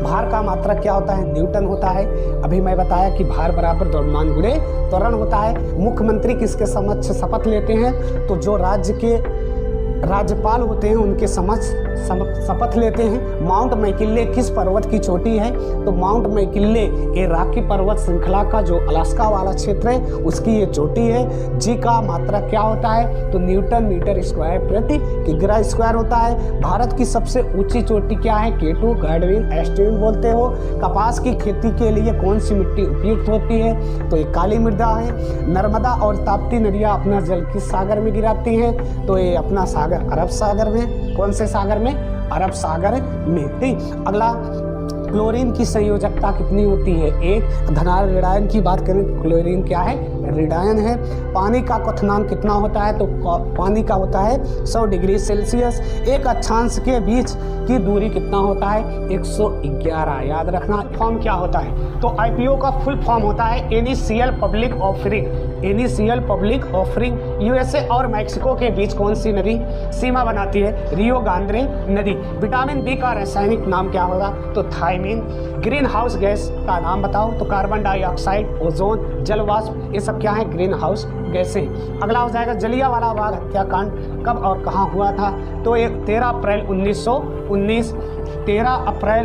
भार का मात्रक क्या होता है? न्यूटन होता है। अभी मैं बताया कि भार बराबर द्रव्यमान गुणे त्वरण होता है। मुख्यमंत्री किसके समक्ष शपथ लेते हैं? तो जो राज्य के राज्यपाल होते हैं उनके समक्ष शपथ लेते हैं। माउंट मैकिन्ले किस पर्वत की चोटी है? तो माउंट मैकिन्ले ये रॉकी पर्वत श्रृंखला का जो अलास्का वाला क्षेत्र है उसकी ये चोटी है। जी का मात्रा क्या होता है? तो न्यूटन मीटर स्क्वायर प्रति किग्रा स्क्वायर होता है। भारत की सबसे ऊंची चोटी क्या है? K2 गार्डविन एस्टीन बोलते हो। कपास की खेती के लिए कौन सी मिट्टी उपयुक्त होती है? तो ये काली मृदा है। नर्मदा और ताप्ती नदियाँ अपना जल किस सागर में गिराती हैं? तो ये अपना सागर अरब सागर में। कौन से सागर में? अरब सागर में। ठीक, अगला, क्लोरीन की संयोजकता कितनी होती है? 1। धनार ऋणायन की बात करें तो क्लोरीन क्या है? ऋणायन है। पानी का क्वथनांक कितना होता है? तो पानी का होता है 100 डिग्री सेल्सियस। एक अक्षांश के बीच की दूरी कितना होता है? 111। याद रखना। फॉर्म क्या होता है? तो IPO का फुल फॉर्म होता है initial public offering. Initial public offering. USA और मैक्सिको के बीच कौन सी नदी सीमा बनाती है? रियो ग्रांडे नदी। विटामिन बी का रासायनिक नाम क्या होगा? तो थायमिन। ग्रीन हाउस गैस का नाम बताओ? तो कार्बन डाइऑक्साइड, ओजोन, जलवाष्प, ये सब क्या है? ग्रीन हाउस गैसें। अगला हो जाएगा जलियांवाला बाग हत्याकांड कब और कहाँ हुआ था? तो ये 13 अप्रैल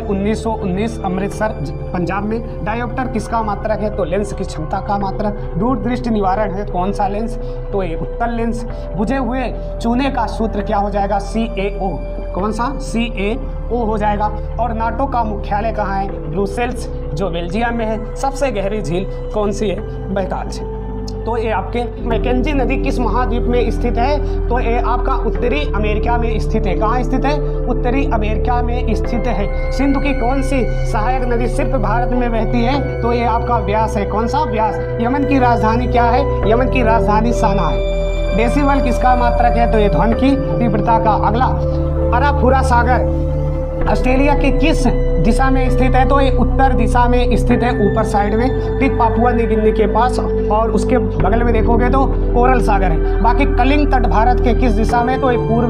1919 अमृतसर पंजाब में। डायोप्टर किसका मात्रक है? तो लेंस की क्षमता का मात्रक। दूरदृष्टि निवारण है कौन सा लेंस? तो ये उत्तल लेंस। बुझे हुए चूने का सूत्र क्या हो जाएगा? CaO। कौन सा? CaO हो जाएगा। और नाटो का मुख्यालय कहाँ है? ब्रुसेल्स, जो बेल्जियम में है। सबसे गहरी झील कौन सी है? बैकाल झील। तो ये आपके मैकेंजी नदी किस महाद्वीप में स्थित है? तो ये आपका उत्तरी अमेरिका में स्थित है। कहाँ स्थित है? उत्तरी अमेरिका में स्थित है। सिंधु की कौन सी सहायक नदी सिर्फ भारत में बहती है? तो ये आपका व्यास है। कौन सा? व्यास। यमन की राजधानी क्या है? यमन की राजधानी साना है। डेसिबल किसका मात्रक है? तो ये ध्वनि की तीव्रता का। अगला, अराफुरा सागर ऑस्ट्रेलिया के किस दिशा में स्थित है? तो ये उत्तर दिशा में स्थित है, ऊपर साइड में। ठीक, पापुआ न्यू गिनी के पास। और उसके बगल में देखोगे तो कोरल सागर है। बाकी कलिंग तट भारत के किस दिशा में? तो ये पूर्व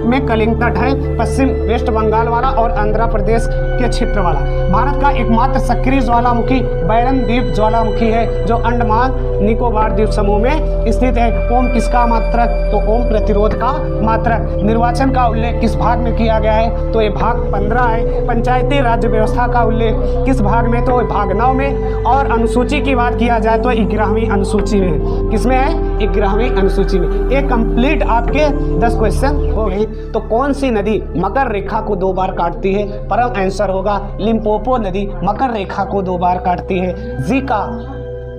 में कलिंग तट है। पश्चिम वेस्ट बंगाल वाला और आंध्र प्रदेश के क्षेत्र वाला। भारत का एकमात्र सक्रिय ज्वालामुखी बैरन द्वीप ज्वालामुखी है जो अंडमान निकोबार द्वीप समूह में स्थित है। ओम किसका मात्रक? तो ओम प्रतिरोध का मात्रक। निर्वाचन का उल्लेख किस भाग में किया गया है? तो ये भाग 15 है। पंचायती राज्य व्यवस्था का उल्लेख किस भाग में? तो भाग 9 में। और अनुसूची की बात किया जाए तो 11वीं अनुसूची में। किसमें है? 11वीं अनुसूची में। एक कंप्लीट आपके 10 क्वेश्चन हो गए। तो कौन सी नदी मकर रेखा को 2 बार काटती है? परम आंसर होगा लिम्पोपो नदी मकर रेखा को 2 बार काटती है।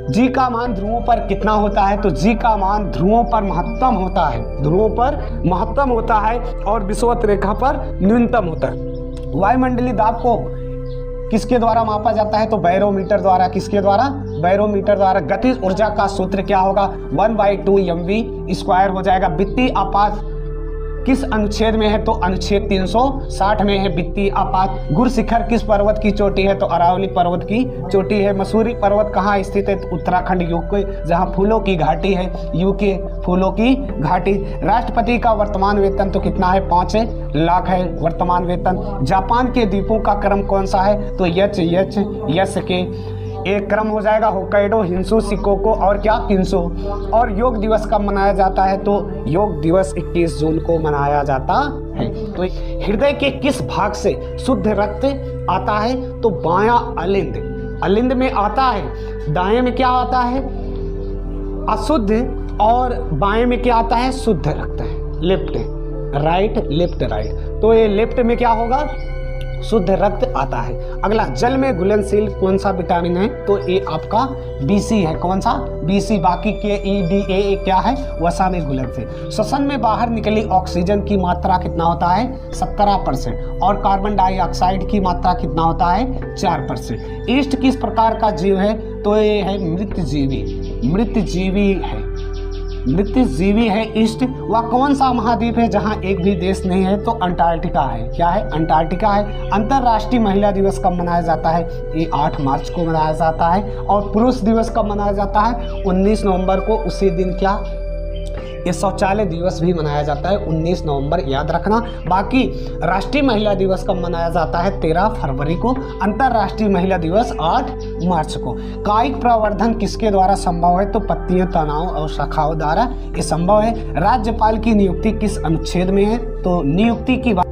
जी का मान ध्रुवों पर कितना होता है? तो जी का मान ध्रुवों पर महत्तम होता है। ध्रुवों पर महत्तम होता है और विषुवत रेखा पर न्यूनतम होता है। वायुमंडलीय दाब को किसके द्वारा मापा जाता है? तो बैरोमीटर द्वारा। किसके द्वारा? बैरोमीटर द्वारा। गतिज ऊर्जा का सूत्र क्या होगा? 1/2 mv² हो जाएगा। वित्तीय आपात किस अनुच्छेद में है? तो अनुच्छेद 360 में है वित्तीय आपात। गुर शिखर किस पर्वत की चोटी है? तो अरावली पर्वत की चोटी है। मसूरी पर्वत कहाँ स्थित है? तो उत्तराखंड यूके, जहाँ फूलों की घाटी है। यूके फूलों की घाटी। राष्ट्रपति का वर्तमान वेतन तो कितना है? 5 लाख है वर्तमान वेतन। जापान के द्वीपों का क्रम कौन सा है? तो यस के एक क्रम हो जाएगा। होक्काइडो, हिंसू, शिकोको और क्या? किन्सो। और योग दिवस कब मनाया जाता है? तो योग दिवस 21 जून को मनाया जाता है। तो हृदय के किस भाग से शुद्ध रक्त आता है? तो बायां अलिंद। अलिंद में आता है। दाएं में क्या आता है? अशुद्ध। और बाएं में क्या आता है? शुद्ध रक्त है। Left right, left right. तो ये लेफ्ट में क्या होगा? शुद्ध रक्त आता है। अगला, जल में घुलनशील कौन सा विटामिन है? तो ये आपका BC है। कौन सा? BC। बाकी KE, क्या है? वसा में घुलनशील। श्वसन में बाहर निकली ऑक्सीजन की मात्रा कितना होता है? 17%। और कार्बन डाइऑक्साइड की मात्रा कितना होता है? 4%। ईस्ट किस प्रकार का जीव है? तो ये है मृतजीवी। मृतजीवी है। मृतजीवी है ईस्ट। वह कौन सा महाद्वीप है जहां एक भी देश नहीं है? तो अंटार्कटिका है। क्या है? अंटार्कटिका है। अंतर्राष्ट्रीय महिला दिवस कब मनाया जाता है? ये 8 मार्च को मनाया जाता है। और पुरुष दिवस कब मनाया जाता है? 19 नवंबर को। उसी दिन क्या? ये शौचालय दिवस भी मनाया जाता है 19 नवंबर, याद रखना। बाकी राष्ट्रीय महिला दिवस कब मनाया जाता है? 13 फरवरी को। अंतर्राष्ट्रीय महिला दिवस 8 मार्च को। कायिक प्रवर्धन किसके द्वारा संभव है? तो पत्तियों, तनाव और शाखाओं द्वारा ये संभव है। राज्यपाल की नियुक्ति किस अनुच्छेद में है? तो नियुक्ति की बात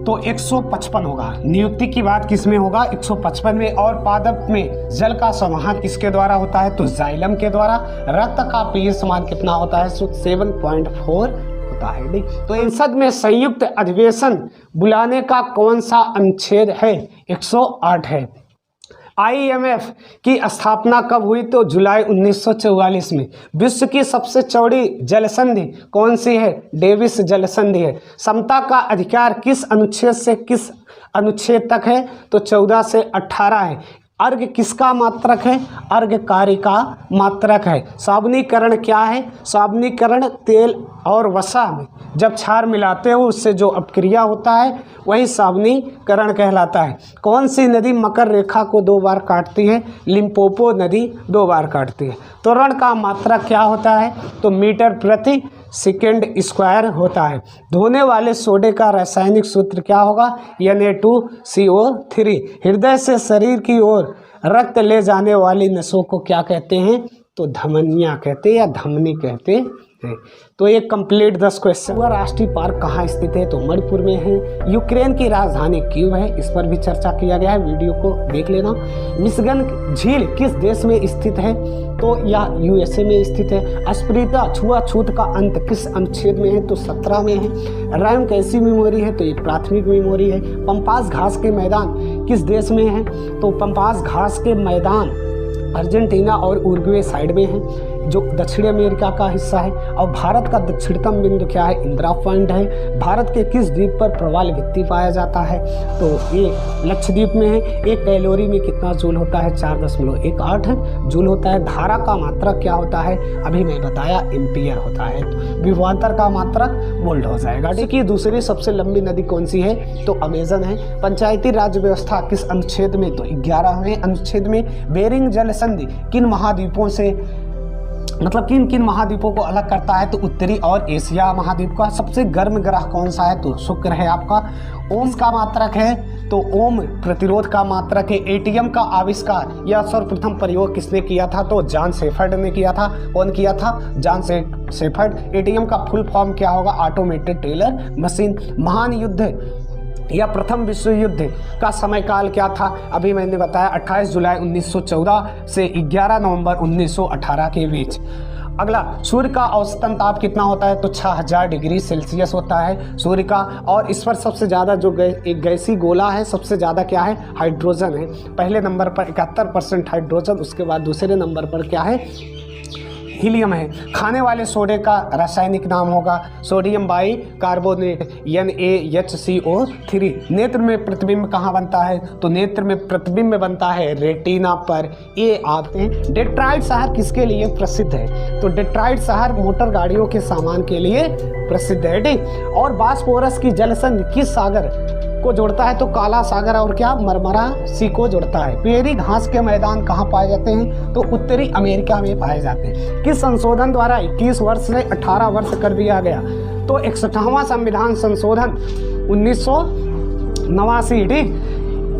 तो 155 होगा। नियुक्ति की बात किस में होगा? 155 में। और पादप में जल का संवहन किसके द्वारा होता है? तो जाइलम के द्वारा। रक्त का पीएच मान कितना होता है? 7.4 होता है। तो संसद में संयुक्त अधिवेशन बुलाने का कौन सा अनुच्छेद है? 108 है। IMF की स्थापना कब हुई? तो जुलाई 1944 में। विश्व की सबसे चौड़ी जलसंधि कौन सी है? डेविस जलसंधि है। समता का अधिकार किस अनुच्छेद से किस अनुच्छेद तक है? तो 14 से 18 है। अर्घ किसका मात्रक है? अर्घकारी का मात्रक है। साबुनीकरण क्या है? साबुनीकरण तेल और वसा में जब क्षार मिलाते हो उससे जो अपक्रिया होता है वही साबुनीकरण कहलाता है। कौन सी नदी मकर रेखा को 2 बार काटती है? लिम्पोपो नदी 2 बार काटती है। त्वरण का मात्रक क्या होता है? तो मीटर प्रति सेकेंड स्क्वायर होता है। धोने वाले सोडे का रासायनिक सूत्र क्या होगा? Na2CO3। हृदय से शरीर की ओर रक्त ले जाने वाली नसों को क्या कहते हैं? तो धमनियाँ कहते हैं या धमनी कहते हैं। तो ये कंप्लीट 10 क्वेश्चन। वह राष्ट्रीय पार्क कहाँ स्थित है? तो मणिपुर में है। यूक्रेन की राजधानी कीव है, इस पर भी चर्चा किया गया है, वीडियो को देख लेना। मिशिगन झील किस देश में स्थित है? तो यह USA में स्थित है। अस्पृश्यता छुआछूत का अंत किस अनुच्छेद में है? तो 17 में है। रैम कैसी मेमोरी है? तो ये प्राथमिक मेमोरी है। पंपास घास के मैदान किस देश में है? तो पंपास घास के मैदान अर्जेंटीना और उरुग्वे साइड में है, जो दक्षिण अमेरिका का हिस्सा है। और भारत का दक्षिणतम बिंदु क्या है? इंदिरा पॉइंट है। भारत के किस द्वीप पर प्रवाल भित्ति पाया जाता है? तो ये लक्षद्वीप में है। एक कैलोरी में कितना जूल होता है? 4.18 जूल होता है। धारा का मात्रक क्या होता है? अभी मैं बताया, एम्पियर होता है। विभवांतर का मात्रक वोल्ट हो जाएगा। देखिए दूसरी सबसे लंबी नदी कौन सी है? तो अमेजन है। पंचायती राज व्यवस्था किस अनुच्छेद में? तो 11वें अनुच्छेद में। बेरिंग जल संधि किन महाद्वीपों से मतलब किन किन महाद्वीपों को अलग करता है? तो उत्तरी और एशिया महाद्वीप का। सबसे गर्म ग्रह कौन सा है? तो शुक्र है आपका। ओम का मात्रक है? तो ओम प्रतिरोध का मात्रक है। ATM का आविष्कार या सर्वप्रथम प्रयोग किसने किया था? तो जॉन शेफर्ड ने किया था। कौन किया था? John shepherd. ATM का फुल फॉर्म क्या होगा? Automated teller machine. महान युद्ध या प्रथम विश्व युद्ध का समय काल क्या था? अभी मैंने बताया 28 जुलाई 1914 से 11 नवंबर 1918 के बीच। अगला, सूर्य का औसतन ताप कितना होता है? तो 6000 डिग्री सेल्सियस होता है सूर्य का। और इस पर सबसे ज़्यादा जो एक गैसीय गोला है, सबसे ज़्यादा क्या है? हाइड्रोजन है। पहले नंबर पर 71% हाइड्रोजन, उसके बाद दूसरे नंबर पर क्या है? हीलियम है। खाने वाले सोडे का रासायनिक नाम होगा सोडियम बाई कार्बोनेट NaHCO3। नेत्र में प्रतिबिंब कहाँ बनता है? तो नेत्र में प्रतिबिंब बनता है रेटिना पर। ये आते हैं। डेट्रॉइट शहर किसके लिए प्रसिद्ध है? तो डेट्रॉइट शहर मोटर गाड़ियों के सामान के लिए प्रसिद्ध है। ठीक। और बास्फोरस की जलसंधि किस सागर को जोड़ता है? तो काला सागर और क्या? मरमरा सी को जोड़ता है। पेरी घास के मैदान कहाँ पाए जाते हैं? तो उत्तरी अमेरिका में पाए जाते हैं। किस संशोधन द्वारा 21 वर्ष से 18 वर्ष कर दिया गया? तो 61वां संविधान संशोधन 1989। ठीक।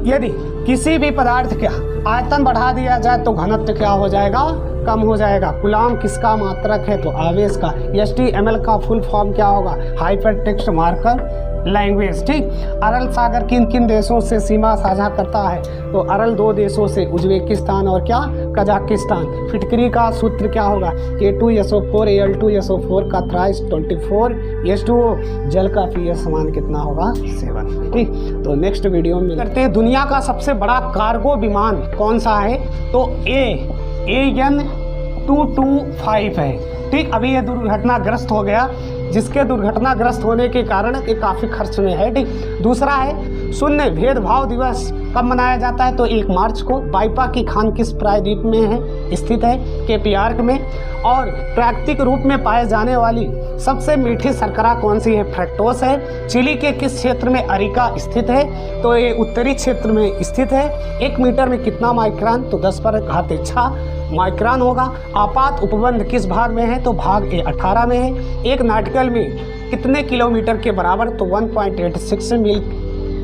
यदि किसी भी पदार्थ का आयतन बढ़ा दिया जाए तो घनत्व क्या हो जाएगा? कम हो जाएगा। कूलाम किसका मात्रक है? तो आवेश का। HTML का फुल फॉर्म क्या होगा? Hyper text marker language. ठीक। अरल सागर किन किन देशों से सीमा साझा करता है? तो अरल 2 देशों से, उज्बेकिस्तान और क्या? कजाकिस्तान। फिटकरी का सूत्र क्या होगा? K2SO4 Al2SO4 का थ्राइस 24 H2O। जल का pH समान कितना होगा? 7। ठीक। तो नेक्स्ट वीडियो में करते हैं। दुनिया का सबसे बड़ा कार्गो विमान कौन सा है? तो AN225 है। ठीक। अभी ये दुर्घटनाग्रस्त हो गया, जिसके दुर्घटनाग्रस्त होने के कारण ये काफ़ी खर्च में है। ठीक। दूसरा है शून्य भेदभाव दिवस कब मनाया जाता है? तो 1 मार्च को। बाइपा की खान किस प्रायद्वीप में है? स्थित है केप यार्क में। और प्राकृतिक रूप में पाए जाने वाली सबसे मीठी शर्करा कौन सी है? फ्रक्टोस है। चिली के किस क्षेत्र में अरिका स्थित है? तो ये उत्तरी क्षेत्र में स्थित है। 1 मीटर में कितना माइक्रोन? तो 10⁻⁶ माइक्रोन होगा। आपात उपबंध किस भाग में है? तो भाग A 18 में है। एक नाटिकल में कितने किलोमीटर के बराबर? तो 1.86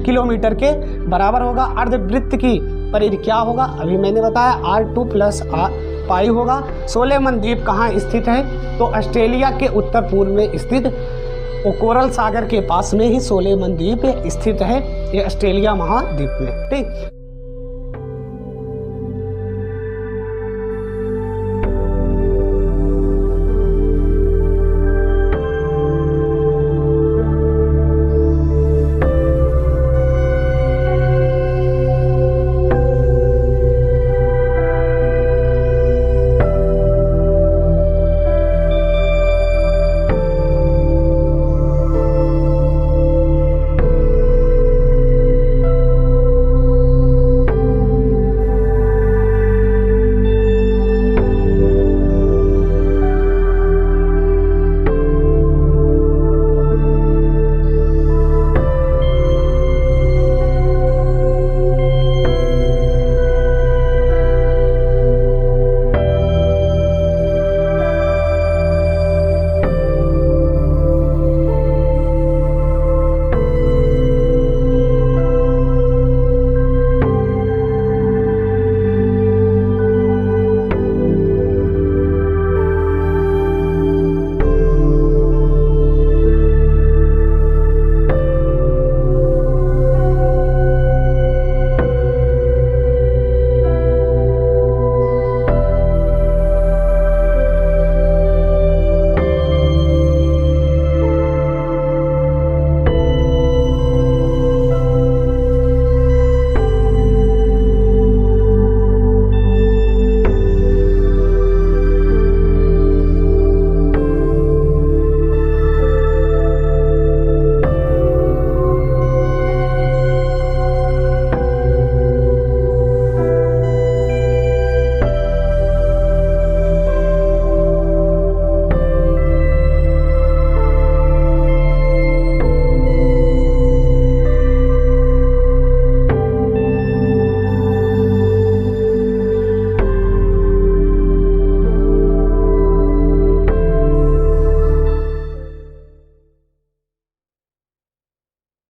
किलोमीटर के बराबर होगा। अर्धवृत्त की परिधि क्या होगा? अभी मैंने बताया R2 + पाई होगा। सोलोमन द्वीप कहाँ स्थित है? तो ऑस्ट्रेलिया के उत्तर पूर्व में स्थित वो कोरल सागर के पास में ही सोलोमन द्वीप स्थित है, ये ऑस्ट्रेलिया महाद्वीप में। ठीक।